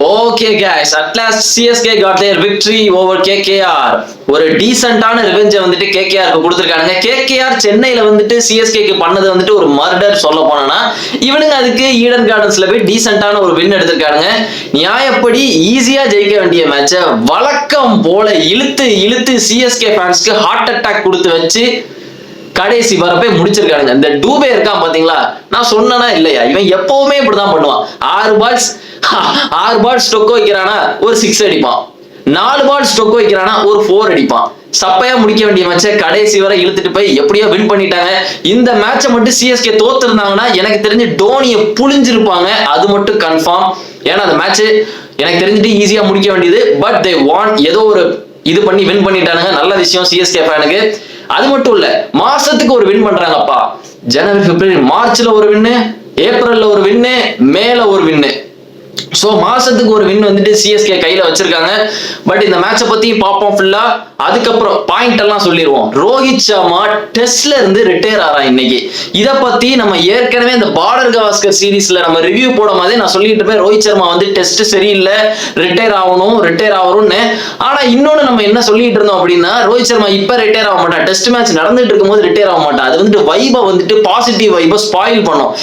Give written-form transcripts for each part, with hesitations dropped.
Okay guys, at last CSK got their victory over KKR. ஒரு டீசென்ட்டான ரிவெஞ்சை வந்துட்டு கேகேஆருக்கு கொடுத்துருக்கானுங்க. KKR சென்னையில வந்துட்டு சிஎஸ்கேக்கு பண்ணது வந்துட்டு ஒரு மர்டர் சொல்ல போனா, இவனுங்க அதுக்கு ஈடன் கார்டன்ஸ்ல போய் டீசென்ட்டான ஒரு வின் எடுத்திருக்கானுங்க. நியாயப்படி ஈஸியா ஜெயிக்க வேண்டிய மேட்சை வழக்கம் போல இழுத்து இழுத்து சிஎஸ்கே ஃபேன்ஸ்க்கு ஹார்ட் அட்டாக் கொடுத்து வச்சு கடைசி வரப்பே முடிச்சிருக்கானுங்க. இந்த டூபே இருக்கான் பாத்தீங்களா, நான் சொன்னா இல்லையா, இவன் எப்பவுமே இப்படிதான் பண்ணுவான். 6 பால் ஸ்டொக் வைக்கிறானா ஒரு 6 அடிப்பான், 4 பால் ஸ்டொக் வைக்கிறானா ஒரு 4 அடிப்பான். சப்பையா முடிக்க வேண்டிய மேட்சை கடைசி வரை இழுத்துட்டு போய் எப்படியோ வின் பண்ணிட்டாங்க. இந்த மேட்சை மட்டும் சிஎஸ்கே தோத்துருந்தாங்கன்னா எனக்கு தெரிஞ்சு டோனியை புளிஞ்சிருப்பாங்க, அது மட்டும் கன்ஃபார்ம். ஏன்னா அந்த மேட்ச் எனக்கு தெரிஞ்சுட்டு ஈஸியா முடிக்க வேண்டியது, பட் தே வான், ஏதோ ஒரு இது பண்ணி வின் பண்ணிட்டானுங்க. நல்ல விஷயம் சிஎஸ்கே ஃபேனுக்கு. அது மட்டும் இல்ல, மாசத்துக்கு ஒரு வின் பண்றாங்கப்பா. ஜனவரி, பிப்ரவரி, மார்ச்ல ஒரு வின்னு, ஏப்ரல்ல ஒரு வின்னு, மேல ஒரு வின்னு. சோ மாசத்துக்கு ஒரு வின் வந்துட்டு சிஎஸ்கே கையில வச்சிருக்காங்க. பட் இந்த மேட்சை பத்தி பார்ப்போம் ஃபுல்லா. அதுக்கப்புறம் பாயிண்ட் எல்லாம் சொல்லிடுவோம். ரோஹித் சர்மா டெஸ்ட்ல இருந்து ரிட்டையர் ஆறான் இன்னைக்கு. இத பத்தி நம்ம ஏற்கனவே இந்த பார்டர் கவாஸ்கர் சீரீஸ்ல நம்ம ரிவ்யூ போடும் போதே நான் சொல்லிட்டு இருப்பேன், ரோஹித் சர்மா வந்து டெஸ்ட் சரியில்லை, ரிட்டையர் ஆகணும்னு. ஆனா இன்னொன்னு நம்ம என்ன சொல்லிட்டு இருந்தோம் அப்படின்னா, ரோஹித் சர்மா இப்ப ரிட்டையர் ஆக மாட்டான், டெஸ்ட் மேட்ச் நடந்துட்டு இருக்கும் போது ரிட்டையர் ஆக மாட்டான். அது வந்துட்டு வைபை வந்துட்டு பாசிட்டிவ் வைபை ஸ்பாயில் பண்ணும்.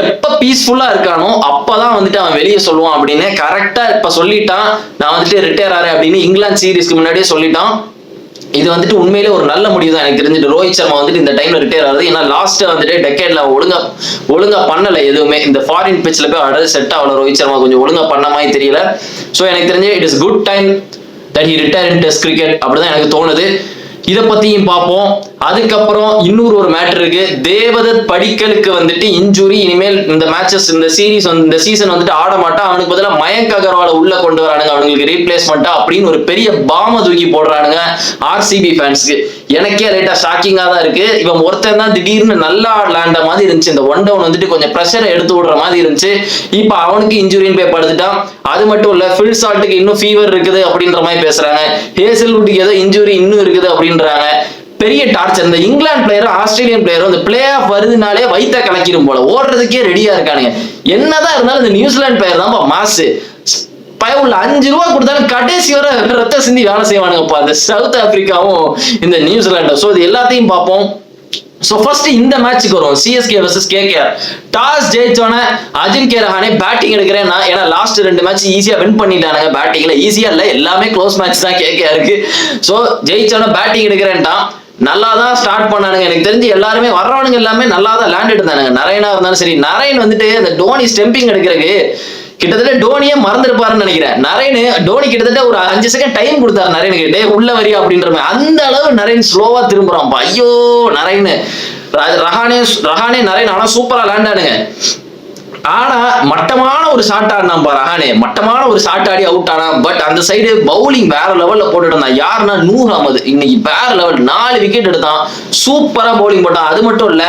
எப்ப பீஸ்ஃபுல்லா இருக்கானோ அப்பதான் வந்துட்டு அவன் வெளியே சொல்லுவான் அப்படின்னு கரெக்டா இப்ப சொல்லிட்டான். நான் வந்துட்டு ரிட்டையர் ஆறேன் அப்படின்னு இங்கிலாந்து சீரீஸ்க்கு முன்னாடியே சொல்லிட்டான். இது வந்துட்டு உண்மையிலே ஒரு நல்ல முடிவு தான் எனக்கு தெரிஞ்சுட்டு. ரோஹித் சர்மா வந்துட்டு இந்த டைம்ல ரிட்டையர் ஆகுது. ஏன்னா லாஸ்ட் வந்துட்டு டெக்கேட்ல ஒழுங்கா பண்ணல எதுவுமே. இந்த ஃபாரின் பிட்ச்ல போய் ஆடுறது செட் ஆகல. ரோஹித் சர்மா கொஞ்சம் ஒழுங்கா பண்ண மாதிரி தெரியல. ஸோ எனக்கு தெரிஞ்சு it is good time that he retire in test cricket அப்படிதான் எனக்கு தோணுது. இதை பத்தியும் பார்ப்போம். அதுக்கப்புறம் இன்னொரு ஒரு மேட்டர் இருக்கு. தேவதத் படிக்கலுக்கு வந்துட்டு இன்ஜுரி. இனிமேல் இந்த மேட்சஸ் இந்த சீசன் வந்துட்டு ஆட மாட்டான். அவனுக்கு பதிலாக மயங்க் அகர்வாலை உள்ள கொண்டு வரானுங்க, அவனுக்கு ரீப்ளேஸ்மெண்டா அப்படின்னு ஒரு பெரிய பாம தூக்கி போடுறானுங்க ஆர்சிபி ஃபேன்ஸ்க்கு. எனக்கே லைட்டா ஷாக்கிங்கா தான் இருக்கு. இவன் ஒருத்தன் தான் திடீர்னு நல்லா லேண்ட மாதிரி இருந்துச்சு. இந்த ஒன் டவுன் வந்துட்டு கொஞ்சம் ப்ரெஷரை எடுத்து விடுற மாதிரி இருந்துச்சு. இப்ப அவனுக்கு இன்ஜுரின்னு போய் படுத்துட்டான். அது மட்டும் இல்ல, ஃபில் சால்ட்டுக்கு இன்னும் ஃபீவர் இருக்குது அப்படின்ற மாதிரி பேசுறாங்க. ஹேசல்வுட்டுக்கு ஏதோ இன்ஜுரி இன்னும் இருக்குது அப்படின்றாங்க. பெரிய டார்ச்சர். இந்த இங்கிலாந்து பிளேயரும் ஆஸ்திரேலியன் பிளேயரும் இந்த பிளே ஆஃப் வருதுனாலே வைத்த கலக்கிடும் போல, ஓடுறதுக்கே ரெடியா இருக்கானுங்க. என்னதான் இருந்தாலும் இந்த நியூசிலாந்து பிளேயர் தான் மாசு. உள்ள 5 ரூபா கொடுத்தாலும் கடைசி வரை ரத்த சிந்தி வேலை செய்வானுங்கப்பா இந்த சவுத் ஆப்பிரிக்காவும் இந்த நியூசிலாண்டும். ஸோ இது எல்லாத்தையும் பார்ப்போம். சோ ஃபர்ஸ்ட் இந்த மேட்சுக்கு வரும், சிஎஸ்கே வர்சஸ் கேகேஆர். டாஸ் ஜெயிச்சோன்னே அஜின்கே ரஹானே பேட்டிங் எடுக்கிறேன். ஏன்னா லாஸ்ட் 2 மேட்ச் ஈஸியா வின் பண்ணிட்டானுங்க. பேட்டிங்ல ஈஸியா இல்ல, எல்லாமே க்ளோஸ் மேட்ச் தான் கேகேஆருக்கு. So ஜெயிச்சோன்னே batting எடுக்கிறேன்ட்டான். நல்லா தான் ஸ்டார்ட் பண்ணானுங்க. எனக்கு தெரிஞ்சு எல்லாருமே வர்றவனுங்க எல்லாமே நல்லா தான் லேண்ட் எடுத்தானுங்க. நரேனா இருந்தாலும் சரி. நரேன் வந்துட்டு அந்த டோனி ஸ்டெம்பிங் எடுக்கிறதுக்கு கிட்டத்தட்ட டோனியே மறந்துருப்பாருன்னு நினைக்கிறேன். நரேன் டோனி கிட்டத்தட்ட ஒரு 5 செகண்ட் டைம் கொடுத்தாரு நரேனுக்கு, டே உள்ள வரியா அப்படின்ற மாதிரி. அந்த அளவு நரேன் ஸ்லோவா திரும்புறான். ஐயோ நரேன், ரஹானே நரேன் ஆனா சூப்பரா லேண்ட் ஆனுங்க. ஆனா மட்டமான ஒரு ஷாட் ஆடினான் ரஹானே, மட்டமான ஒரு ஷாட் ஆடி அவுட் ஆனா. பட் அந்த சைடு பவுலிங் வேற லெவல்ல போட்டுட்டு இருந்தான். யாருன்னா நூர் அஹமது இன்னைக்கு வேற லெவல், 4 விக்கெட் எடுத்தான், சூப்பரா பவுலிங் போட்டான். அது மட்டும் இல்ல,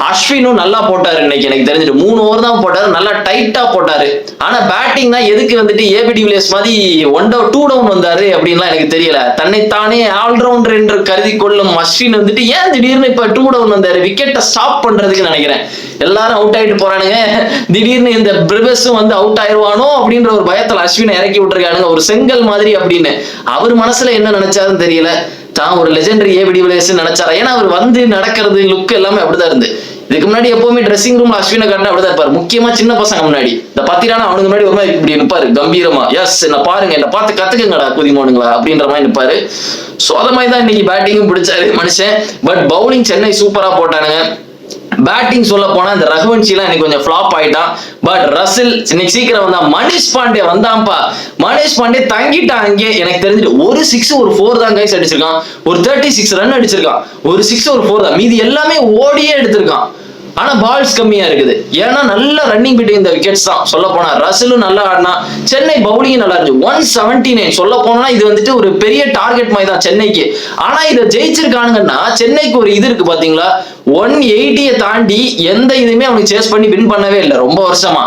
அஸ்வினும் நல்லா போட்டாரு இன்னைக்கு. எனக்கு தெரிஞ்சிட்டு 3 ஓவர் தான் போட்டாரு, நல்லா டைட்டா போட்டாரு. ஆனா பேட்டிங் தான் எதுக்கு வந்துட்டு ஏபி டிவிலியர்ஸ் மாதிரி 2 டவுன் வந்தாரு அப்படின்லாம் எனக்கு தெரியல. தன்னைத்தானே ஆல்ரவுண்டர் என்று கருதி கொள்ளும் அஸ்வின் வந்துட்டு ஏன் திடீர்னு இப்ப 2 டவுன் வந்தாரு, விக்கெட்டை ஸ்டாப் பண்றதுக்கு நினைக்கிறேன். எல்லாரும் அவுட் ஆயிட்டு போறானுங்க, திடீர்னு இந்த பிரிவஸும் வந்து அவுட் ஆயிடுவானோ அப்படின்ற ஒரு பயத்துல அஸ்வினை இறக்கி விட்டுருக்கானுங்க, ஒரு செங்கல் மாதிரி அப்படின்னு. அவர் மனசுல என்ன நினைச்சாருன்னு தெரியல. தான் ஒரு லெஜெண்டரி ஏபி டிவிலியர்ஸ் நினைச்சாரா? ஏன்னா அவர் வந்து நடக்கிறது லுக் எல்லாமே அப்படிதான் இருந்து. இதுக்கு முன்னாடி எப்பவுமே ட்ரெஸ்ஸிங் ரூம்ல அஸ்வினை காட்டினா அப்படிதான் இருப்பாரு. முக்கியமா சின்ன பசங்க முன்னாடி, இந்த பத்திரானா அவனுக்கு முன்னாடி ஒரு மாதிரி இப்படி நிற்பாரு கம்பீரமா. எஸ் என்ன பாருங்க, என்ன பார்த்து கத்துக்குங்கடா குதிமோனுங்களா அப்படின்ற மாதிரி நிற்பாரு. ஸோ அத மாதிரி தான் இன்னைக்கு பேட்டிங்கும் பிடிச்சாரு மனுஷன். பட் பவுலிங் சென்னை சூப்பரா போட்டானுங்க. பேட்டிங் சொல்ல போனா இந்த ரகுவன்ஷிலாம் எனக்கு கொஞ்சம் ஃபிளாப் ஆயிட்டான். பட் ரசில் இன்னைக்கு சீக்கிரம் வந்தான். மனிஷ் பாண்டே வந்தான்ப்பா. மனிஷ் பாண்டே தங்கிட்டான் அங்கே. எனக்கு தெரிஞ்சுட்டு ஒரு 6 ஒரு 4 தான் கைஸ் அடிச்சிருக்கான். ஒரு 36 ரன் அடிச்சிருக்கான். ஒரு 6 ஒரு 4 தான், மீதி எல்லாமே ஓடியே எடுத்திருக்கான். ஆனா பால்ஸ் கம்மியா இருக்குது. ஏன்னா நல்ல ரன்னிங் பிட்வீன் இந்த விக்கெட்ஸ் தான் சொல்ல போனா. ரசிலும் நல்லா ஆடினா, சென்னை பவுலிங் நல்லா இருந்துச்சு. 179 சொல்ல போனா இது வந்துட்டு ஒரு பெரிய டார்கெட் மாதிரி தான் சென்னைக்கு. ஆனா இதை ஜெயிச்சிருக்கானுங்கன்னா சென்னைக்கு ஒரு இது இருக்கு பாத்தீங்களா, 180 தாண்டி எந்த இதுவுமே அவனுக்கு சேஸ் பண்ணி வின் பண்ணவே இல்லை ரொம்ப வருஷமா.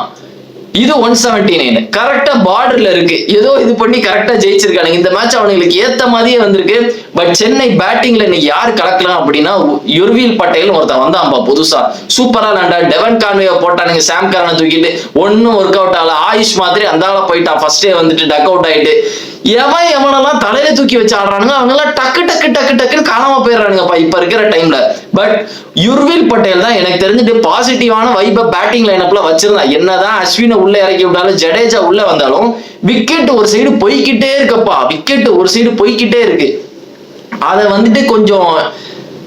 இது 179 கரெக்டா பார்டர்ல இருக்கு. ஏதோ இது பண்ணி கரெக்டா ஜெயிச்சிருக்கானுங்க. இந்த மேட்ச் அவங்களுக்கு ஏத்த மாதிரியே வந்திருக்கு. பட் சென்னை பேட்டிங்ல இன்னைக்கு யாரு கலக்கலாம் அப்படின்னா யுர்வீல் பட்டேல் ஒருத்தன் வந்தான்பா புதுசா, சூப்பரா விளையாண்டா. டெவன் கான்வேயை போட்டானுங்க, சாம் கரனை தூக்கிட்டு ஒன்னும் ஒர்க் அவுட் ஆகல. ஆயுஷ் மாதிரி அந்த ஆள போயிட்டான், ஃபர்ஸ்டே வந்துட்டு டக் அவுட் ஆயிட்டு. எவனெல்லாம் தலையில தூக்கி வச்சு ஆடுறானுங்க அவங்க எல்லாம் டக்கு டக்கு டக்கு டக்குன்னு காணாம போயிடுறானுங்கப்பா இப்ப இருக்கிற டைம்ல. பட் யுர்வீல் பட்டேல் தான் எனக்கு தெரிஞ்சுட்டு பாசிட்டிவான வைப பேட்டிங் லைனப்ல வச்சிருந்தா. என்னதான் அஸ்வினை உள்ள இறக்கி விட்டாலும் ஜடேஜா உள்ள வந்தாலும் விக்கெட் ஒரு சைடு போய்கிட்டே இருக்கப்பா, விக்கெட் ஒரு சைடு போய்கிட்டே இருக்கு. அதை வந்துட்டு கொஞ்சம்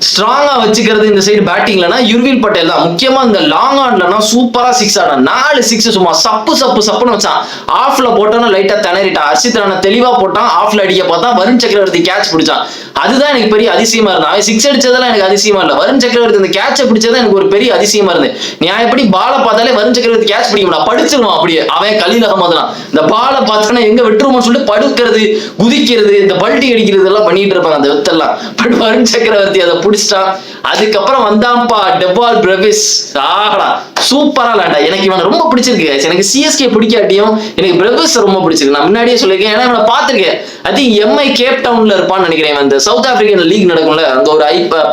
ஸ்ட்ராங்கா வச்சுக்கிறது இந்த சைடு பேட்டிங்லனா யுர்வீல் பட்டேல் தான். முக்கியமா இந்த லாங் ஆன்லனா சூப்பரா 6 ஆனா 4 6 சும்மா சப்புன்னு வச்சான். ஆஃப்ல போட்டோன்னா லைட்டா திணறிட்டான். ஹர்ஷித் ராணா தெளிவா போட்டான், ஆஃப்ல அடிக்க பார்த்தா வருண் சக்கரவர்த்தி கேட்ச் பிடிச்சான். அதுதான் எனக்கு பெரிய அதிசயமா இருந்தது. அவன் 6 அடிச்சதெல்லாம் எனக்கு அதிசயமா இல்ல, வருண் சக்கரவர்த்தி இந்த கேட்சை பிடிச்சதான் எனக்கு ஒரு பெரிய அதிசயமா இருந்தது. நான் எப்படி பாலை பார்த்தாலே வருண் சக்கரவர்த்தி கேட்ச் பிடிக்க முடியும், படிச்சிருவான் அப்படியே. அவன் கலீல் அகமது தான் இந்த பாலை பார்த்தோன்னா எங்க விட்டுருமோன்னு சொல்லிட்டு படுக்கிறது, குதிக்கிறது, இந்த பல்ட்டி அடிக்கிறது எல்லாம் பண்ணிட்டு இருப்பாங்க அந்த வித்தெல்லாம். பட் வருண் சக்கரவர்த்தி அதை பிடிச்சிட்டான். அதுக்கப்புறம் வந்தான்ப்பா டெவால் பிரவிஸ், ஆஹடா சூப்பரா விளையாண்டா. எனக்கு இவனை ரொம்ப பிடிச்சிருக்கு. எனக்கு சிஎஸ்கே பிடிக்காட்டியும் எனக்கு பிரவிஸ் ரொம்ப பிடிச்சிருக்கு. நான் முன்னாடியே சொல்லியிருக்கேன், ஏன்னா இவனை பார்த்திருக்கேன். அது எம்ஐ கேப் டவுன்ல இருப்பான்னு நினைக்கிறேன். அந்த சவுத் ஆப்பிரிக்கன் லீக் நடக்கும்ல, அந்த ஒரு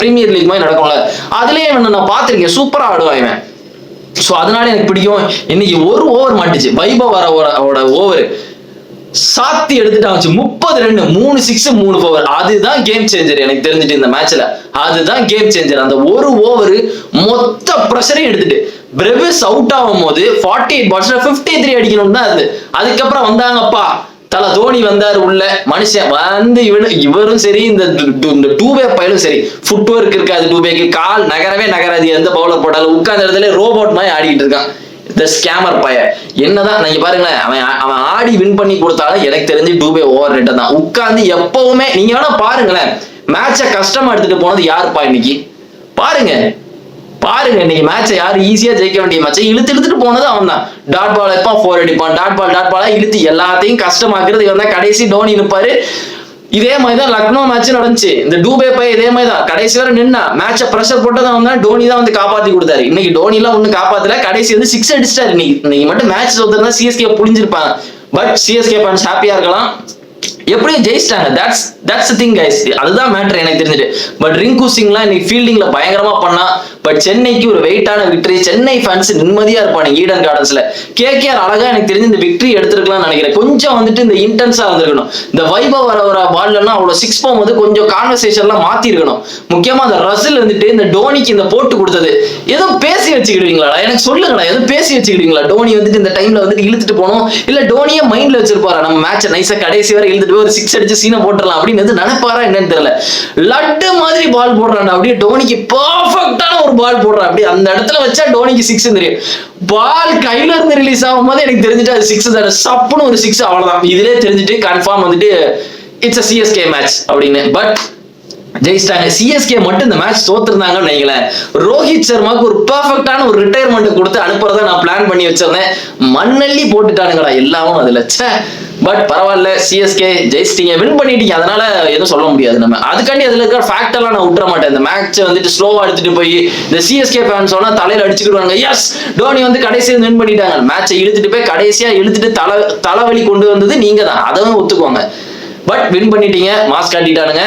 பிரீமியர் லீக் மாதிரி நடக்கும்ல, அதுலயே இவனை நான் பார்த்திருக்கேன், சூப்பரா ஆடுவான் இவன். சோ அதனால எனக்கு பிடிக்கும். இன்னைக்கு ஒரு ஓவர் மாட்டுச்சு வைபவ் வர ஓவர் சாத்தி எடுத்துட்டான், 30 ரன், 3 6 3 4. அதுதான் கேம் சேஞ்சர் எனக்கு தெரிஞ்சுட்டு இந்த மேட்ச்ல. அதுதான் கேம் சேஞ்சர். அந்த ஒரு ஓவர் மொத்த பிரஷரையும் எடுத்துட்டு பிரவிஸ் அவுட் ஆகும் போது 48 பால்ஸ்ல 53 அடிக்கணும் தான் அது. அதுக்கப்புறம் வந்தாங்கப்பா தல தோனி வந்தாரு உள்ள, மனுஷன் வந்து இவரும் சரி இந்த டூபே பையலும் சரி, ஃபுட் ஒர்க் இருக்காது டூபேக்கு, கால் நகராது. எந்த பவுலர் போட்டாலும் உட்கார்ந்த இடத்துல ரோபோட் மாதிரி ஆடிக்கிட்டு இருக்கான் இந்த ஸ்கேமர் பைய. என்னதான் நீங்க பாருங்களேன், அவன் ஆடி வின் பண்ணி கொடுத்தாலும் எனக்கு தெரிஞ்சு டூபே ஓவர் ரேட்டை தான். உட்கார்ந்து எப்பவுமே நீங்க வேணா பாருங்களேன், மேட்சை கஷ்டமா எடுத்துட்டு போனது யாருப்பா இன்னைக்கு பாருங்க இன்னைக்கு மேட்சை யாரு ஈஸியா ஜெயிக்க வேண்டிய மேட்சை இழுத்துட்டு போனது அவன் தான். டாட் பால் எப்பா 4 அடிப்பான், டாட் பாலா இழுத்து எல்லாத்தையும் கஷ்டமாக்குறது இவன் தான். கடைசி டோனி நிற்பாரு. இதே மாதிரிதான் லக்னோ மேட்ச் நடந்துச்சு. இந்த டூபே பை இதே மாதிரிதான் கடைசி வரை நின்னா மேட்சை பிரஷர் போட்டதான் வந்தா டோனி தான் வந்து காப்பாத்தி கொடுத்தாரு. இன்னைக்கு டோனி எல்லாம் ஒண்ணு காப்பாத்தல, கடைசி வந்து 6 அடிச்சிட்டாரு. இன்னைக்கு மட்டும் மேட்ச் சொல்றதுனா சிஎஸ்கே புடிஞ்சிருப்பாங்க. பட் சிஎஸ்கே ஃபேன்ஸ் ஹாப்பியா இருக்கலாம், எப்படியும் ஜெயிச்சிட்டாங்க. That's the thing guys. அதுதான் மேட்டர் எனக்கு தெரிஞ்சுட்டு. பட் ரிங்கு சிங்லாம் இன்னைக்கு ஃபீல்டிங்ல பயங்கரமா பண்ணா. பட் சென்னைக்கு ஒரு வெயிட்டான விக்டரி. சென்னை ஃபேன்ஸ் நிம்மதியா இருப்பாங்க ஈடன் கார்டன்ஸ்ல. கேகேஆர் அழகா எனக்கு தெரிஞ்சு இந்த விக்டரி எடுத்துருக்கலாம்னு நினைக்கிறேன். கொஞ்சம் வந்துட்டு இந்த இன்டென்ஸா இருந்திருக்கணும். இந்த வைபவ் வர பால்லாம் அவ்வளவு 6 போகும்போது கொஞ்சம் கான்வர்சேஷன்லாம் மாத்தி இருக்கணும். முக்கியமா அந்த ரசில் வந்துட்டு இந்த டோனிக்கு இந்த போட்டு கொடுத்தது ஏதோ பேசி வச்சுக்கிடுவீங்களா, எனக்கு சொல்லுங்களா, எதுவும் பேசி வச்சுக்கிடுவீங்களா? டோனி வந்துட்டு இந்த டைம்ல வந்துட்டு இழுத்துட்டு போனோம், இல்ல டோனியே மைண்ட்ல வச்சிருப்பாரா நம்ம மேட்சை நைஸா கடைசி வரை இழுத்துட்டு ஒரு 6 அடிச்சு சீனை போட்டுடலாம் அப்படின்னு நினைப்பாரா என்னன்னு தெரியல. லட்டு மாதிரி பால் போடுறான் அப்படியே, டோனிக்கு பர்ஃபெக்டான ஒரு பால் போடுறான் அப்படி. அந்த இடத்துல வச்சா டோனிக்கு 6 தெரியும். பால் கையில இருந்து ரிலீஸ் ஆகும் போது எனக்கு தெரிஞ்சுட்டு அது 6 தான், சப்புன்னு ஒரு 6 அவ்வளவுதான். இதுலயே தெரிஞ்சுட்டு கன்ஃபார்ம் வந்துட்டு இட்ஸ் a சிஎஸ்கே மேட்ச் அப்படின்னு. பட் ஜெயிச்சிட்டாங்க. சிஎஸ்கே மட்டும் இந்த மேட்ச் தோத்துருந்தாங்கன்னு நினைக்கிறேன், ரோஹித் சர்மாவுக்கு ஒரு பெர்ஃபெக்டான ஒரு ரிட்டையர்மெண்ட் கொடுத்து அனுப்புறத நான் பிளான் பண்ணி வச்சிருந்தேன். மண்ணள்ளி போட்டுட்டானுங்களா எல்லாமும் அதுல. பட் பரவாயில்ல, சிஎஸ்கே ஜெயிச்சிட்டீங்க, வின் பண்ணிட்டீங்க, அதனால எதுவும் சொல்ல முடியாது நம்ம. அதுக்காண்டி அதுல இருக்கிற ஃபேக்ட் எல்லாம் நான் விட்டுற மாட்டேன். இந்த மேட்ச் வந்துட்டு ஸ்லோவா எடுத்துட்டு போய் இந்த சிஎஸ்கே ஃபேன்ஸ் சொன்னா தலையில அடிச்சுக்கிடுவாங்க. எஸ் டோனி வந்து கடைசியா வின் பண்ணிட்டாங்க. மேட்சை இழுத்துட்டு போய் கடைசியா இழுத்துட்டு தலைவலி கொண்டு வந்தது நீங்க தான், அதவும் ஒத்துக்கோங்க. பட் வின் பண்ணிட்டீங்க, மாஸ் காட்டிட்டானுங்க,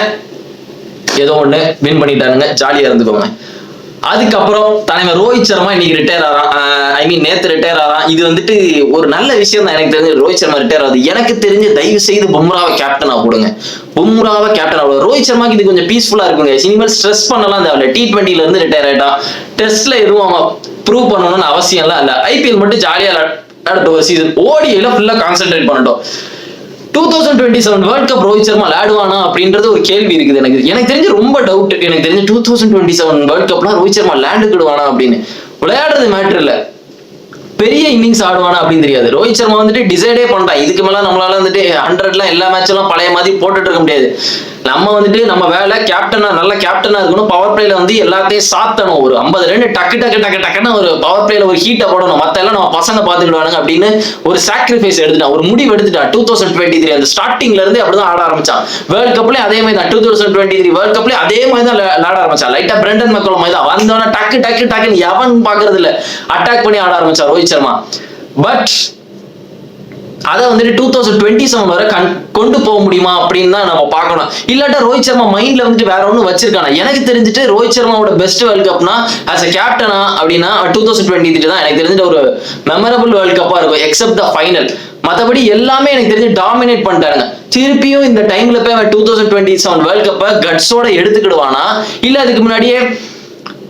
ஏதோ ஒண்ணு வின் பண்ணிட்டானுங்க, ஜாலியா இருந்துக்கோங்க. அதுக்கப்புறம் தலைவர் ரோஹித் சர்மா இன்னைக்கு ரிட்டையர் ஆறான். நேத்து ரிட்டையர் ஆறான். இது வந்துட்டு ஒரு நல்ல விஷயம் தான் எனக்கு தெரிஞ்சு. ரோஹித் சர்மா ரிட்டையர் ஆகுது. எனக்கு தெரிஞ்சு தயவு செய்து பும்ராவை கேப்டனா போடுங்க. பும்ராவை கேப்டன் ஆகும். ரோஹித் சர்மாக்கு இது கொஞ்சம் பீஸ்ஃபுல்லா இருக்குங்க. இனிமேல் ஸ்ட்ரெஸ் பண்ணலாம் தேவையில்ல. T20ல இருந்து ரிட்டையர் ஆயிட்டான். டெஸ்ட்ல எதுவும் அவங்க ப்ரூவ் பண்ணணும்னு அவசியம் எல்லாம் இல்ல. ஐபிஎல் மட்டும் ஜாலியா விளையாடட்டும் ஒரு சீசன். ஓடியில ஃபுல்லா கான்சென்ட்ரேட் பண்ணட்டும். 2027 வேர்ல்ட் கப் ரோஹித் சர்மா விளையாடுவானா அப்படின்றது ஒரு கேள்வி இருக்குது. எனக்கு தெரிஞ்சு ரொம்ப டவுட். எனக்கு தெரிஞ்சு 2027 வேர்ல்ட் கப்லாம் ரோஹித் சர்மா விளையாண்டுக்கிடுவானா அப்படின்னு. விளையாடுறது மேட்டர் இல்ல, பெரிய இன்னிங்ஸ் ஆடுவானா அப்படின்னு தெரியாது. ரோஹித் சர்மா வந்துட்டு டிசைடே பண்றான். இதுக்கு மேல நம்மளால வந்துட்டு 100லாம் எல்லா மேட்ச் எல்லாம் பழைய மாதிரி போட்டுட்டு இருக்க முடியாது. நம்ம வந்துட்டு நம்ம வேலை கேப்டனா, நல்ல கேப்டனா இருக்கணும். பவர் பிளேல வந்து எல்லாத்தையும் சாத்தணும். ஒரு 50 ரன் டக்குன்னு ஒரு பவர் பிளேல ஒரு ஹீட்டை போடணும். மத்த எல்லாம் நம்ம பசங்க பாத்துக்கிடுவானுங்க அப்படின்னு ஒரு சாக்ரிஃபைஸ் எடுத்துட்டான், ஒரு முடிவு எடுத்துட்டான். 2023 அந்த ஸ்டார்டிங்ல இருந்து அப்படிதான் ஆட ஆரம்பிச்சான். வேர்ல்ட் கப்லயும் அதே மாதிரி தான். 2023 வேர்ல்ட் கப்லயும் அதே மாதிரி தான் விளையாட ஆரம்பிச்சான். லைட்டா பிரெண்டன் மெக்கலம் மாதிரி தான் வந்தோன்னா டக்குன்னு எவன் பாக்குறது இல்ல, அட்டாக் பண்ணி ஆட ஆரம்பிச்சான் ரோஹித் சர்மா. பட் அதை வந்துட்டு 2027 வரை கொண்டு போக முடியுமா அப்படின்னு தான் நம்ம பார்க்கணும். இல்லாட்டா ரோஹித் சர்மா மைண்ட்ல வந்துட்டு வேற ஒன்றும் வச்சிருக்கானா? எனக்கு தெரிஞ்சுட்டு ரோஹித் சர்மாவோட பெஸ்ட் வேர்ல்ட் கப்னா ஆஸ் அ கேப்டனா அப்படின்னா 2023 தான் எனக்கு தெரிஞ்சுட்டு ஒரு மெமரபிள் வேர்ல்ட் கப்பா இருக்கும், எக்ஸப்ட் த ஃபைனல். மற்றபடி எல்லாமே எனக்கு தெரிஞ்சு டாமினேட் பண்ணிட்டாருங்க. திருப்பியும் இந்த டைம்ல போய் அவன் 2027 வேர்ல்ட் கப்பை கட்ஸோட எடுத்துக்கிடுவானா, இல்ல அதுக்கு முன்னாடியே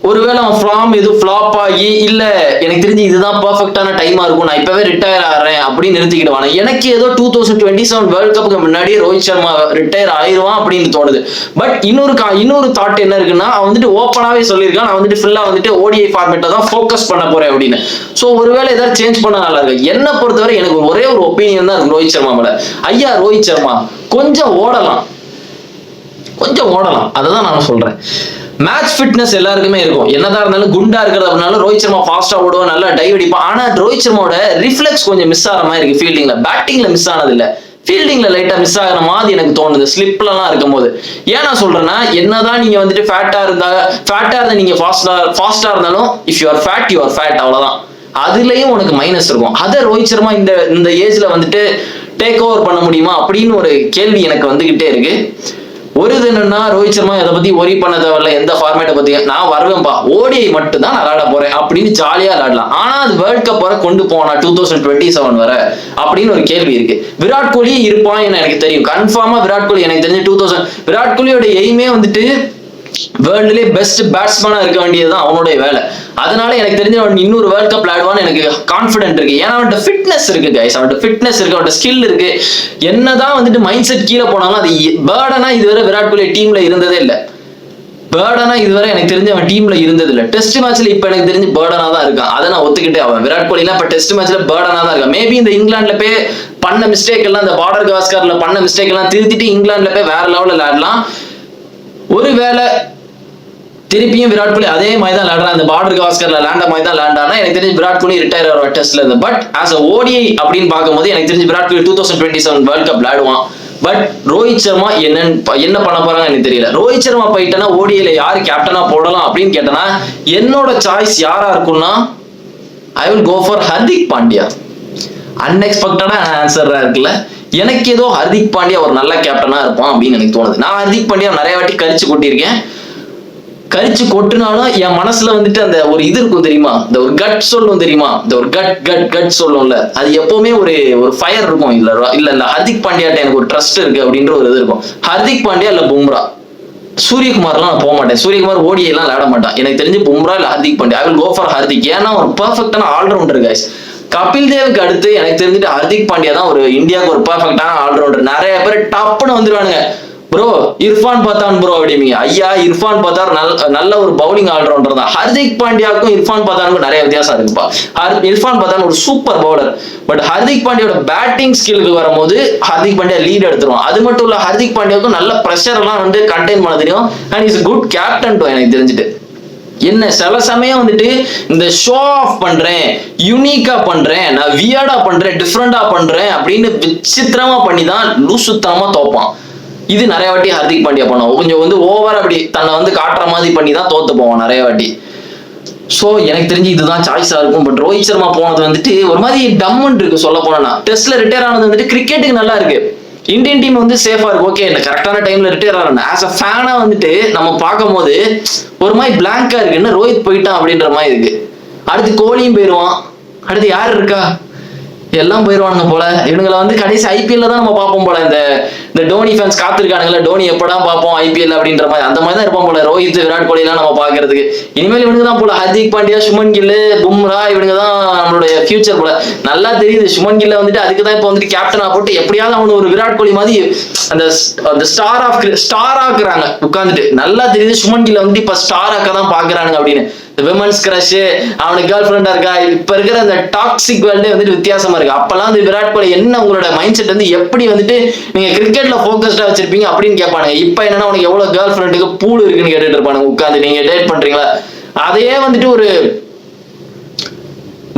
ஒருவேளை அவன் ஃபார்ம் எதுவும் ஃபிளாப் ஆகி இல்ல எனக்கு தெரிஞ்சு இதுதான் பர்ஃபெக்டான டைமா இருக்கும், நான் இப்பவே ரிட்டையர் ஆகிறேன் அப்படின்னு நிறுத்திக்கிடுவான். எனக்கு ஏதோ 2027 வேர்ல்ட் கப்புக்கு முன்னாடியே ரோஹித் சர்மா ரிட்டையர் ஆயிடுவான் அப்படின்னு தோணுது. பட் இன்னொரு தாட் என்ன இருக்குன்னா, அவன் வந்துட்டு ஓப்பனாவே சொல்லியிருக்கான், நான் வந்துட்டு ஃபுல்லா வந்துட்டு ஓடிஐ ஃபார்மேட்டை தான் ஃபோக்கஸ் பண்ண போறேன் அப்படின்னு. ஸோ ஒருவேளை ஏதாவது சேஞ்ச் பண்ண நல்லா இருக்கு. என்ன பொறுத்தவரை எனக்கு ஒரே ஒரு ஒப்பீனியன் தான் இருக்கு ரோஹித் சர்மா மேல. ஐயா ரோஹித் சர்மா கொஞ்சம் ஓடலாம், அதை தான் நான் சொல்றேன். மேட்ச் ஃபிட்னஸ் எல்லாருக்குமே இருக்கும், என்னதான் இருந்தாலும் குண்டா இருக்கிறதுனால ரோஹித் சர்மா ஃபாஸ்டா ஓடுவோம், நல்லா டைவ் அடிப்பான். ஆனா ரோஹித் சர்மாவோட ரிஃப்ளெக்ஸ் கொஞ்சம் மிஸ் ஆகிற மாதிரி இருக்கு ஃபீல்டிங்ல. பேட்டிங்ல மிஸ் ஆனது இல்ல, ஃபீல்டிங்ல லைட்டா மிஸ் ஆகிற மாதிரி எனக்கு தோணுது ஸ்லிப்லாம் இருக்கும் போது. ஏன் நான் சொல்றேன்னா, என்னதான் நீங்க வந்துட்டு ஃபேட்டா இருந்தா நீங்க ஃபாஸ்டா இருந்தாலும் இஃப் யூ ஆர் ஃபேட் அவ்வளவுதான். அதுலயும் உனக்கு மைனஸ் இருக்கும். அதை ரோஹித் சர்மா இந்த ஏஜ்ல வந்துட்டு டேக் ஓவர் பண்ண முடியுமா அப்படின்னு ஒரு கேள்வி எனக்கு வந்துகிட்டே இருக்கு. ஒரு இது என்னன்னா, ரோஹித் சர்மா இதை பத்தி ஒரி பண்ண தேவையில்ல, எந்த ஃபார்மேட்டை பத்தி நான் வருவேன்பா, ஓடிஐ மட்டும் தான் நான் விளையாட போறேன் அப்படின்னு ஜாலியா விளையாடலாம். ஆனா அது வேர்ல்ட் கப் வரை கொண்டு போனா 2027 வரை அப்படின்னு ஒரு கேள்வி இருக்கு. விராட் கோலி இருப்பான் எனக்கு தெரியும், கன்ஃபார்மா விராட் கோலி எனக்கு தெரிஞ்சு விராட் கோலியோட எய்மே வந்துட்டு வேர்ல்ட்லயே பெஸ்ட் பேட்ஸ்மேனா இருக்க வேண்டியதுதான் அவனுடைய வேலை. அதனால எனக்கு தெரிஞ்ச அவன் இன்னொரு வேர்ல்ட் கப் விளையாடுவான்னு எனக்கு கான்ஃபிடென்ட் இருக்கு. ஏன்னா அவன்கிட்ட ஃபிட்னஸ் இருக்கு கைஸ், அவன்கிட்ட ஃபிட்னஸ் இருக்கு, அவன்கிட்ட ஸ்கில் இருக்கு. என்னதான் வந்துட்டு மைண்ட் செட் கீழே போனாலும் அது பேர்டனா இதுவரை விராட் கோலி டீம்ல இருந்ததே இல்லை. பேர்டனா இதுவரை எனக்கு தெரிஞ்ச அவன் டீம்ல இருந்தது இல்லை. டெஸ்ட் மேட்ச்ல இப்ப எனக்கு தெரிஞ்சு பேர்டனா தான் இருக்கான். அதை நான் ஒத்துக்கிட்டே அவன் விராட் கோலி எல்லாம் இப்ப டெஸ்ட் மேட்ச்ல பேர்டனா தான் இருக்கான். மேபி இந்த இங்கிலாந்துல போய் பண்ண மிஸ்டேக் எல்லாம், இந்த பார்டர் கவாஸ்கர்ல பண்ண மிஸ்டேக் எல்லாம் திருத்திட்டு இங்கிலாந்துல போய் வேற லெவல்ல விளையாடலாம். ஒருவேளை திருப்பியும் விராட் கோலி அதே மாதிரி தான் விளையாடுறான், இந்த பார்டர் கவாஸ்கர்ல லேண்ட மாதிரி தான் லேண்டானா எனக்கு தெரிஞ்சு விராட் கோலி ரிட்டையர் ஆகிற டெஸ்ட்ல இருந்து. பட் ஆஸ் அ ஓடிஐ அப்படின்னு பார்க்கும்போது எனக்கு தெரிஞ்சு விராட் கோலி 2027 வேர்ல்ட் கப் விளையாடுவான். பட் ரோஹித் சர்மா என்ன பண்ண போறாங்க எனக்கு தெரியல. ரோஹித் சர்மா போயிட்டனா ஓடிஐல யாரு கேப்டனா போடலாம் அப்படின்னு கேட்டனா என்னோட சாய்ஸ் யாரா இருக்கும்னா, I will go for Hardik Pandya. அன்எக்ஸ்பெக்டடா ஆன்சரா இருக்குல்ல. எனக்கு ஏதோ ஹர்திக் பாண்டியா ஒரு நல்ல கேப்டனா இருப்பான் அப்படின்னு எனக்கு தோணுது. நான் ஹர்திக் பாண்டியா நிறைய வாட்டி கரிச்சு கொட்டியிருக்கேன். கரிச்சு கொட்டினாலும் என் மனசுல வந்துட்டு அந்த ஒரு இது இருக்கும் தெரியுமா, இந்த ஒரு கட் சொல்லும் தெரியுமா, இந்த ஒரு கட் சொல்லும்ல, அது எப்பவுமே ஒரு ஃபயர் இருக்கும். இல்ல ஹர்திக் பாண்டியாட்ட எனக்கு ஒரு ட்ரஸ்ட் இருக்கு அப்படின்ற ஒரு இது இருக்கும். ஹர்திக் பாண்டியா இல்ல பும்ரா. சூரியகுமார்லாம் நான் போக மாட்டேன். சூரியகுமார் ஓடிஐ எல்லாம் விளையாட மாட்டான். எனக்கு தெரிஞ்சு பும்ரா இல்ல Hardik Pandya. I will go for Hardik. ஏன்னா ஒரு பெர்ஃபெக்டான ஆல்ரவுண்டர் கைஸ். கபில் தேவுக்கு அடுத்து எனக்கு தெரிஞ்சுட்டு ஹர்திக் பாண்டியா தான் ஒரு இந்தியாவுக்கு ஒரு பெர்ஃபெக்டான ஆல்ரவுண்டர். நிறைய பேர் டப்புன்னு வந்துருவானுங்க, ப்ரோ இர்ஃபான் பத்தான் ப்ரோ அப்படிங்க. ஐயா இர்ஃபான் பத்தான் நல்ல ஒரு பவுலிங் ஆல்ரவுண்டர் தான். ஹர்திக் பாண்டியாவுக்கும் இர்ஃபான் பத்தானுக்கும் நிறைய வித்தியாசம் இருக்குப்பா. இர்ஃபான் பத்தான் ஒரு சூப்பர் பவுலர். பட் ஹர்திக் பாண்டியோட பேட்டிங் ஸ்கில்லுக்கு வரும்போது ஹர்திக் பாண்டியா லீட் எடுத்துருவான். அது மட்டும் இல்ல, ஹர்திக் பாண்டியாவுக்கும் நல்ல ப்ரெஷர் எல்லாம் வந்து கண்டெயின் பண்ண தெரியும். And is good captain to எனக்கு தெரிஞ்சுட்டு. என்ன சில சமயம் வந்துட்டு இந்த ஷோ ஆஃப் பண்றேன், யூனிக்கா பண்றேன், நான் வியர்டா பண்றேன், டிஃப்ரெண்டா பண்றேன் அப்படின்னு விசித்திரமா பண்ணி தான் லூசுத்தனமா தோப்பான். இது நிறைய வாட்டி ஹர்திக் பாண்டியா பண்ணுவோம். கொஞ்சம் வந்து ஓவர் அப்படி தன்னை வந்து காட்டுற மாதிரி பண்ணி தான் தோத்து போவான் நிறைய வாட்டி. ஸோ எனக்கு தெரிஞ்சு இதுதான் சாய்ஸா இருக்கும். பட் ரோஹித் சர்மா போனது வந்துட்டு ஒரு மாதிரி டம்முன்னு இருக்கு சொல்ல போனா. டெஸ்ட்ல ரிட்டையர் ஆனது வந்துட்டு கிரிக்கெட்டுக்கு நல்லா இருக்கு, இந்தியன் டீம் வந்து சேஃபா இருக்கு. ஓகே, இந்த கரெக்டான டைம்ல ரிட்டையர் ஆகணும். ஆஸ் அ ஃபேனா வந்துட்டு நம்ம பார்க்கும் போது ஒரு மாதிரி பிளாங்கா இருக்கு, என்ன ரோஹித் போயிட்டான் அப்படின்ற மாதிரி இருக்கு. அடுத்து கோலியும் போயிடுவான், அடுத்து யார் இருக்கா, எல்லாம் போயிடுவானுங்க போல. இவனுங்களை வந்து கடைசி ஐபிஎல்ல தான் நம்ம பார்ப்போம் போல. இந்த டோனி ஃபேன்ஸ் காத்திருக்கானுங்களா, டோனி எப்படா பார்ப்போம் ஐபிஎல் அப்படின்ற மாதிரி, அந்த மாதிரி தான் இருப்பான் போல ரோஹித் விராட் கோலி எல்லாம் நம்ம பாக்குறதுக்கு. இனிமேல் இவனுக்கு தான் போல ஹர்திக் பாண்டியா, சுமன் கில், பும்ரா, இவனுங்க தான் நம்மளுடைய ஃபியூச்சர் போல. நல்லா தெரியுது. சுமன் கில்ல வந்துட்டு அதுக்கு தான் இப்போ வந்துட்டு கேப்டனா போட்டு எப்படியாவது அவனு ஒரு விராட் கோலி மாதிரி அந்த ஸ்டார் ஆக்குறாங்க உட்காந்துட்டு. நல்லா தெரியுது சுமன் கில்ல வந்துட்டு இப்ப ஸ்டார் ஆக்க தான் பாக்குறாங்க அப்படின்னு. விமன்ஸ் கிரஷ், அவனுக்கு கேர்ள் ஃப்ரெண்டா இருக்கா, இப்ப இருக்கிற அந்த டாக்ஸிக் வேர்ல்டே வந்துட்டு வித்தியாசமா இருக்கு. அப்பெல்லாம் வந்து விராட் கோலி என்ன உங்களோட மைண்ட் செட் வந்து எப்படி வந்துட்டு நீங்க கிரிக்கெட்ல போக்கஸ்டா வச்சிருப்பீங்க அப்படின்னு கேட்பானுங்க. இப்ப என்னன்னா உனக்கு எவ்வளவு கேர்ள் ஃப்ரெண்டுக்கு பூல் இருக்குன்னு கேட்டுட்டு இருப்பானுங்க உட்காந்து. நீங்க டேட் பண்றீங்களா, அதையே வந்துட்டு ஒரு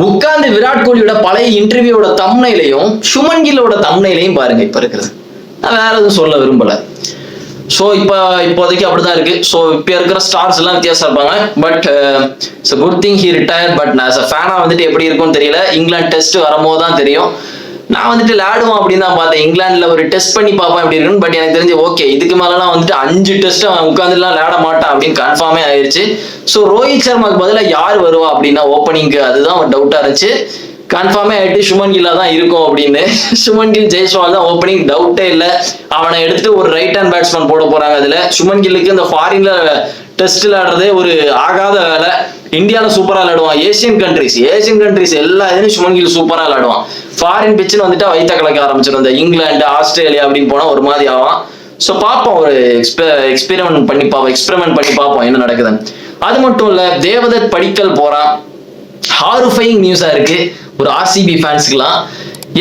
உட்கார்ந்து விராட் கோலியோட பழைய இன்டர்வியூவோட தம்ப்நெயிலையும் சுமன் கில்லோட தம்ப்நெயிலையும் பாருங்க இப்ப இருக்கிறது. நான் வேற எதுவும் சொல்ல விரும்பல. ஸோ இப்போதைக்கு அப்படிதான் இருக்கு. ஸோ இப்போ இருக்கிற ஸ்டார்ஸ் எல்லாம் வித்தியாசம் இருப்பாங்க. But it's good thing he retire. But நான் ஃபேனா வந்துட்டு எப்படி இருக்கும்னு தெரியல. இங்கிலாந்து டெஸ்ட் வரும்போது தான் தெரியும். நான் வந்துட்டு விளையாடுவான் அப்படின்னு தான் பார்த்தேன். இங்கிலாந்துல ஒரு டெஸ்ட் பண்ணி பார்ப்பேன் எப்படி இருக்குன்னு. பட் எனக்கு தெரிஞ்சு ஓகே, இதுக்கு மேலாம் வந்துட்டு 5 டெஸ்ட் அவன் உட்காந்துலாம் விளையாட மாட்டான் அப்படின்னு கன்ஃபார்மே ஆயிடுச்சு. ஸோ ரோஹித் சர்மாக்கு பதிலாக யார் வருவா அப்படின்னா ஓப்பனிங்க்கு, அதுதான் டவுட்டா இருந்துச்சு. கன்ஃபார்மே ஆயிட்டு சுமன் கில்லா தான் இருக்கும் அப்படின்னு. சுமன் கில் ஜெய்ஸ்வால் தான் ஓப்பனிங், டவுட்டே இல்லை. அவனை எடுத்து ஒரு ரைட் ஹேண்ட் பேட்ஸ்மேன் போட போறாங்க. அதுல சுமன் கில்லுக்கு இந்த ஃபாரின்ல டெஸ்ட் விளையாடுறதே ஒரு ஆகாத வேலை. இந்தியாவில் சூப்பரா விளையாடுவான். ஏசியன் கண்ட்ரிஸ் எல்லா இதுலையும் சுமன் கில் சூப்பரா விளையாடுவான். ஃபாரின் பிச்சுன்னு வந்துட்டு வைத்த கலக்க ஆரம்பிச்சிடும். இந்த இங்கிலாந்து, ஆஸ்திரேலியா அப்படின்னு போனா ஒரு மாதிரி ஆகும். ஸோ பார்ப்போம், ஒரு எக்ஸ்பெரிமெண்ட் பண்ணி பார்ப்போம் என்ன நடக்குதுன்னு. அது மட்டும் இல்ல, தேவதத் படிக்கல் போறான். ஹாரிஃபைங் நியூஸா இருக்கு ஒரு ஆர்சிபி ஃபேன்ஸ்க்குலாம்.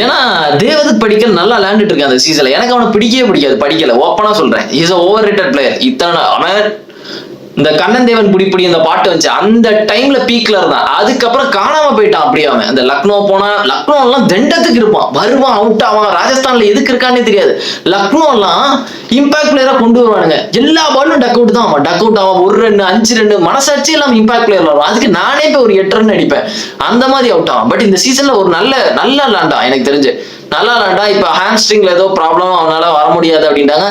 ஏன்னா தேவதத் படிக்கல் நல்லா விளையாண்டுட்டு இருக்கான் அந்த சீசன்ல. எனக்கு அவனை பிடிக்கவே பிடிக்காது, படிக்கல, ஓப்பனா சொல்றேன். Is over rated player. இத்தனை அவன் இந்த கண்ணன் தேவன் புடி அந்த பாட்டு வந்துச்சு அந்த டைம்ல பீக்ல இருந்தான். அதுக்கப்புறம் காணாம போயிட்டான். அப்படியே அவன் அந்த லக்னோ போனா, லக்னோ எல்லாம் தண்டத்துக்கு இருப்பான், வருவான், அவுட் ஆவான். ராஜஸ்தான்ல எதுக்கு இருக்கானே தெரியாது. லக்னோ எல்லாம் இம்பாக்ட் பிளேயரா கொண்டு வருவானுங்க. எல்லா பாலும் டக் அவுட் தான். டக் அவுட் ஆவான், 1 ரன் 5 ரன் மனசாட்சி எல்லாம் இம்பாக்ட் பிளேயர் வரும். அதுக்கு நானே போய் ஒரு 8 ரன் அடிப்பேன், அந்த மாதிரி அவுட் ஆவான். பட் இந்த சீசன்ல ஒரு நல்லா விளாண்டா, எனக்கு தெரிஞ்சு நல்லா விளாண்டா. இப்ப ஹாம்ஸ்ட்ரிங்ல ஏதோ ப்ராப்ளம், அவனால வர முடியாது அப்படின்ட்டாங்க.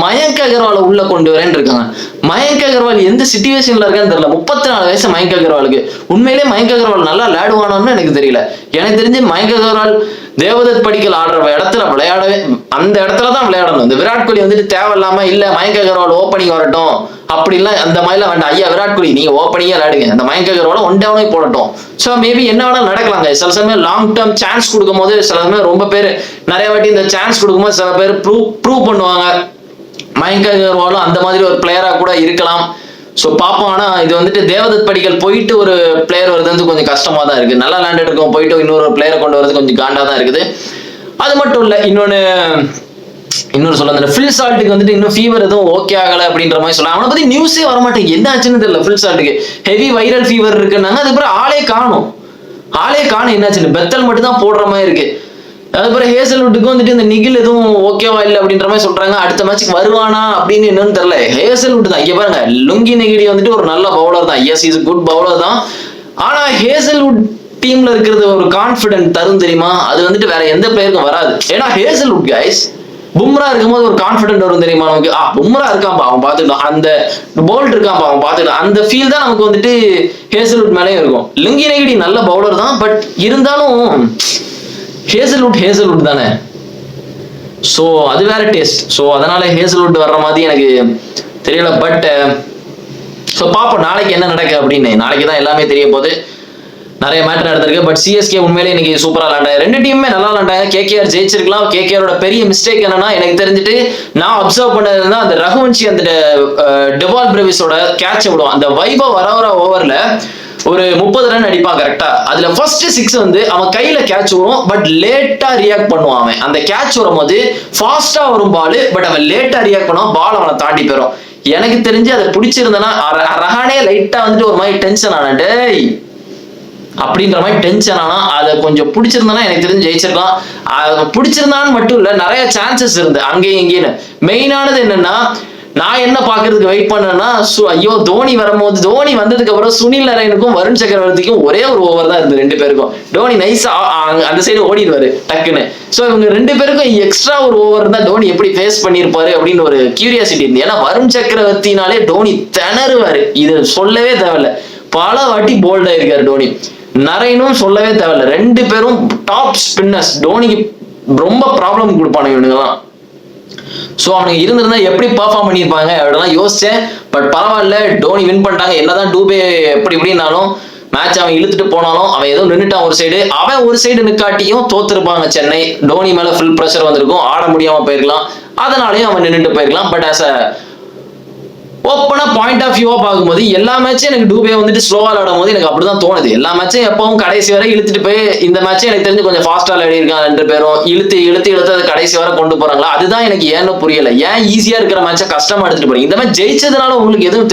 மயங்க் அகர்வாலை உள்ள கொண்டு வரேன்னு இருக்காங்க. மயங்க் அகர்வால் எந்த சிச்சுவேஷன்ல இருக்கான்னு தெரியல. 34 வயசு மயங்க் அகர்வாலுக்கு. உண்மையிலே மயங்க் அகர்வால் நல்லா விளையாடுவானு எனக்கு தெரியல. எனக்கு தெரிஞ்சு மயங்க் அகர்வால் தேவதத் படிக்கல் ஆடுற இடத்துல விளையாடவே, அந்த இடத்துல தான் விளையாடணும். இந்த விராட் கோலி வந்துட்டு தேவையில்லாம இல்ல மயங்க் அகர்வால் ஓப்பனிங் வரட்டும் அப்படிலாம் அந்த மாதிரிலாம் வேண்டாம். ஐயா விராட் கோலி நீங்க ஓப்பனிங்கா விளையாடுங்க, அந்த மயங்க் அகர்வால் ஒன் டவுனே போடட்டும். ஸோ மேபி என்ன வேணாலும் நடக்கலாங்க. சில சமயம் லாங் டேர்ம் சான்ஸ் கொடுக்கும் போது சில சமயம் ரொம்ப பேர் நிறைய வாட்டி இந்த சான்ஸ் கொடுக்கும்போது சில பேர் ப்ரூவ் பண்ணுவாங்க. மயங்க் அகர்வாலும் அந்த மாதிரி ஒரு பிளேயரா கூட இருக்கலாம். ஸோ பார்ப்போம். ஆனா இது வந்துட்டு தேவதத் படிக்கல் போயிட்டு ஒரு பிளேயர் வருது வந்து கொஞ்சம் கஷ்டமா தான் இருக்கு. நல்லா விளையாண்டு இருக்கும், போயிட்டு இன்னொரு பிளேயரை கொண்டு வரது கொஞ்சம் காண்டா தான் இருக்குது. அது மட்டும் இல்ல, இன்னொரு சொல்ல, ஃபில் சால்ட்டுக்கு வந்துட்டு இன்னும் ஃபீவர் எதுவும் ஓகே ஆகல அப்படின்ற மாதிரி சொல்ல. அவனை பத்தி நியூஸே வரமாட்டேங்க, என்ன ஆச்சுன்னு தெரியல. ஃபில் சால்ட்டுக்கு ஹெவி வைரல் ஃபீவர் இருக்குன்னாங்க. அதுக்கப்புறம் ஆளே காணும். என்னாச்சுன்னு பெத்தல் மட்டும் தான் போடுற மாதிரி இருக்கு. அதுக்கப்புறம் ஹேசல்வுட்டுக்கு வந்துட்டு இந்த நிகில் எதுவும் ஓகேவா இல்லை அப்படின்ற மாதிரி சொல்றாங்க. அடுத்த மேட்சுக்கு வருவானா அப்படின்னு என்னன்னு தெரியல. ஹேசல்வுட் தான் இங்க பாருங்க, லுங்கி நெகிடி வந்துட்டு ஒரு நல்ல பவுலர் தான். எஸ், இஸ் குட் பவுலர் தான். ஆனா ஹேசல்வுட் டீம்ல இருக்கிறது ஒரு கான்பிடன்ட் தரும் தெரியுமா? அது வந்துட்டு வேற எந்த பிளேயருக்கும் வராது. ஏன்னா ஹேசல்வுட் கைஸ், பும்ரா இருக்கும்போது ஒரு கான்பிடன்ட் வரும் தெரியுமா நமக்கு. பும்ரா இருக்கான்பா அவன் பார்த்துக்கலாம், அந்த போல்ட் இருக்கான்பா அவன் பார்த்துக்கலாம், அந்த ஃபீல் தான் நமக்கு வந்துட்டு ஹேசல்வுட் மேலேயும் இருக்கும். லுங்கி நெகிடி நல்ல பவுலர் தான், பட் இருந்தாலும் ஹேசல்வுட் தானே. ஸோ அது வேற டேஸ்ட். ஸோ அதனால ஹேசல்வுட் வர்ற மாதிரி எனக்கு தெரியல. பட் ஸோ பார்ப்போம் நாளைக்கு என்ன நடக்குது அப்படின்னு. நாளைக்கு தான் எல்லாமே தெரிய போகுது. நிறைய மேட்டர் நடந்திருக்கு. பட் சிஎஸ்கே உண்மையிலே இன்னைக்கு சூப்பரா விளாண்டாங்க. 2 டீமுமே நல்லா விளாண்டாங்க. கேகேஆர் ஜெயிச்சிருக்கலாம். கேகேஆரோட பெரிய மிஸ்டேக் என்னன்னா, எனக்கு தெரிஞ்சுட்டு நான் அப்சர்வ் பண்ணதுன்னா, அந்த ரகுவன்ஷி அந்த டெவால் பிரேவிஸோட கேட்ச் விடுவான். அந்த வைபவ் வர ஓவர்ல ஒரு 30 ரன் அடிப்பான் கரெக்டா. அதுல ஃபர்ஸ்ட் 6 வந்து அவன் கையில கேட்ச் வரும், பட் லேட்டா ரியாக்ட் பண்ணுவான். அவன் அந்த கேட்ச் வரும்போது ஃபாஸ்டா வரும் பால், பட் அவன் லேட்டா ரியாக்ட் பண்ணுவான், பால் அவனை தாண்டி போயிடும். எனக்கு தெரிஞ்சு அதை பிடிச்சிருந்தனா ரஹானே லைட்டா வந்துட்டு ஒரு மாதிரி டென்ஷன் ஆன டேய் அப்படின்ற மாதிரி டென்ஷன் ஆனா, அதை கொஞ்சம் பிடிச்சிருந்தானா எனக்கு தெரிஞ்சு ஜெயிச்சிருக்கலாம். அதை பிடிச்சிருந்தான்னு மட்டும் இல்ல, நிறைய சான்சஸ் இருந்து அங்கேயும் இங்கேன்னு. மெயினானது என்னன்னா, நான் என்ன பாக்குறதுக்கு வெயிட் பண்ணேன்னா, ஐயோ தோனி வரும்போது, தோனி வந்ததுக்கு அப்புறம் சுனில் நரேனுக்கும் வருண் சக்கரவர்த்திக்கும் ஒரே ஒரு ஓவர் தான் இருந்து 2 பேருக்கும். தோனி நைஸா அந்த சைடு ஓடிடுவாரு டக்குன்னு. ஸோ இவங்க 2 பேருக்கும் எக்ஸ்ட்ரா ஒரு ஓவர் இருந்தா தோனி எப்படி ஃபேஸ் பண்ணியிருப்பாரு அப்படின்னு ஒரு கியூரியாசிட்டி இருந்து. ஏன்னா வருண் சக்கரவர்த்தினாலே தோனி திணறுவாரு, இது சொல்லவே தேவையில்ல. பல வாட்டி போல்ட் ஆயிருக்காரு தோனி. நரேனும் சொல்லவே தேவையில்ல. 2 பேரும் டாப் ஸ்பின்னர்ஸ். தோனிக்கு ரொம்ப ப்ராப்ளம் கொடுப்பானுங்க இவனுங்கலாம். ஸோ அவனுக்கு இருந்திருந்தா எப்படி பர்ஃபார்ம் பண்ணியிருப்பாங்க அப்படிலாம் யோசிச்சேன். பட் பரவாயில்ல, டோனி வின் பண்ணிட்டாங்க. என்னதான் டூபே எப்படி இப்படின்னாலும் மேட்ச் அவன் இழுத்துட்டு போனாலும் அவன் ஏதோ நின்றுட்டான் ஒரு சைடு. அவன் ஒரு சைடு நிக்காட்டியும் தோத்துருப்பாங்க சென்னை. டோனி மேல ஃபுல் ப்ரெஷர் வந்திருக்கும், ஆட முடியாம போயிருக்கலாம், அதனாலையும் அவன் நின்றுட்டு போயிருக்கலாம். பட் ஆஸ் அ ஓப்பனா பாயிண்ட் ஆஃப் வியூவா பார்க்கும்போது எல்லா மேட்சும் எனக்கு டூபே வந்துட்டு ஸ்லோவா விளையாடும் போது எனக்கு அப்படிதான் தோணுது. எல்லா மேட்சும் எப்பவும் கடைசி வரை இழுத்துட்டு போய், இந்த மேட்சும் எனக்கு தெரிஞ்சு கொஞ்சம் ஃபாஸ்டா விளையாடி இருக்காங்க 2 பேரும். இழுத்து அது கடைசி வரை கொண்டு போறாங்களா, அதுதான் எனக்கு ஏன்னு புரியல. ஏன் ஈஸியா இருக்கிற மேட்சை கஷ்டமா எடுத்துட்டு போறீங்க? இந்த மேட்ச் ஜெயிச்சதுனால உங்களுக்கு எதுவும்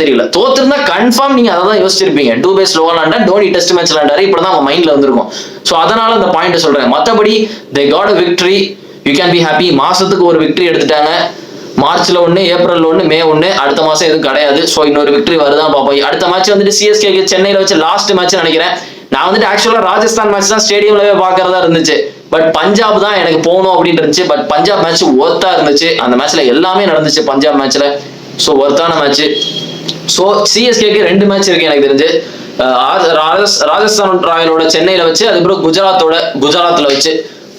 தெரியல. தோத்துருந்தா கன்ஃபார்ம் நீங்க அதை தான் யோசிச்சிருப்பீங்க. டூபே ஸ்லோவா விளாண்டா, டோனி டெஸ்ட் மேட்ச் விளாண்டாரு, இப்படிதான் அவங்க மைண்ட்ல வந்திருக்கும். ஸோ அதனால அந்த பாயிண்ட் சொல்றேன். மற்றபடி they got a victory, you can be happy. மாசத்துக்கு ஒரு விக்டரி எடுத்துட்டாங்க. மார்ச்ல 1, ஏப்ரல் 1, மே 1, அடுத்த மாசம் எதுவும் கிடையாது. ஸோ இன்னொரு விக்டரி வருதான் பார்ப்போம். அடுத்த மேட்ச் வந்துட்டு சிஎஸ்கே சென்னையில வச்சு லாஸ்ட் மேட்ச் நினைக்கிறேன். நான் வந்துட்டு ஆக்சுவலா ராஜஸ்தான் மேட்ச் தான் ஸ்டேடியம்லவே பாக்குறதா இருந்துச்சு. பட் பஞ்சாப் தான் எனக்கு போகணும் அப்படின்னு இருந்துச்சு. பட் பஞ்சாப் மேட்ச் ஒர்த்தா இருந்துச்சு. அந்த மேட்ச்ல எல்லாமே நடந்துச்சு பஞ்சாப் மேட்ச்ல. ஸோ ஒர்த்தான மேட்ச். ஸோ சிஎஸ்கேக்கு 2 மேட்ச் இருக்கு எனக்கு தெரிஞ்சு. ராஜஸ்தான் ராயலோட சென்னையில வச்சு, அதுக்கப்புறம் குஜராத்ல வச்சு,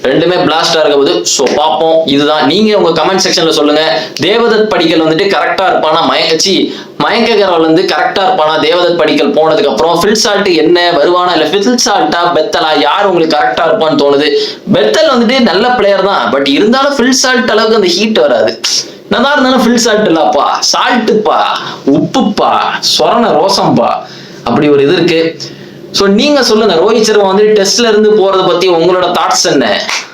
ரெண்டுமே பிளாஸ்டா இருக்க போது. ஸோ பார்ப்போம். இதுதான். நீங்க உங்க கமெண்ட் செக்ஷன்ல சொல்லுங்க. தேவதத் படிக்கல் வந்துட்டு கரெக்டா இருப்பானா, மயங்க அகர்வால் வந்து கரெக்டா இருப்பானா தேவதத் படிக்கல் போனதுக்கு அப்புறம்? ஃபில் சால்ட் என்ன வருவானா, இல்ல ஃபில் சால்ட்டா பெத்தலா, யார் உங்களுக்கு கரெக்டா இருப்பான்னு தோணுது? பெத்தல் வந்துட்டு நல்ல பிளேயர் தான். பட் இருந்தாலும் ஃபில் சால்ட் அளவுக்கு அந்த ஹீட் வராது. நல்லா இருந்தாலும் ஃபில் சால்ட் இல்லப்பா, சால்ட்டுப்பா, உப்புப்பா, சொரண ரோசம்பா, அப்படி ஒரு இது இருக்கு. ஸோ நீங்க சொல்லுங்க, ரோஹித் சர்மா வந்து டெஸ்ட்ல இருந்து போறதை பத்தி உங்களோட தாட்ஸ் என்ன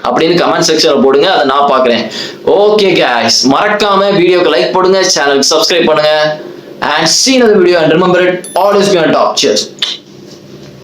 அப்படின்னு கமெண்ட் செக்ஷன்ல போடுங்க. அதை நான் பாக்குறேன். ஓகே गाइस, மறக்காம வீடியோக்கு லைக் போடுங்க, சேனலுக்கு சப்ஸ்கிரைப் பண்ணுங்க. And see another video and remember it, always be on top. Cheers.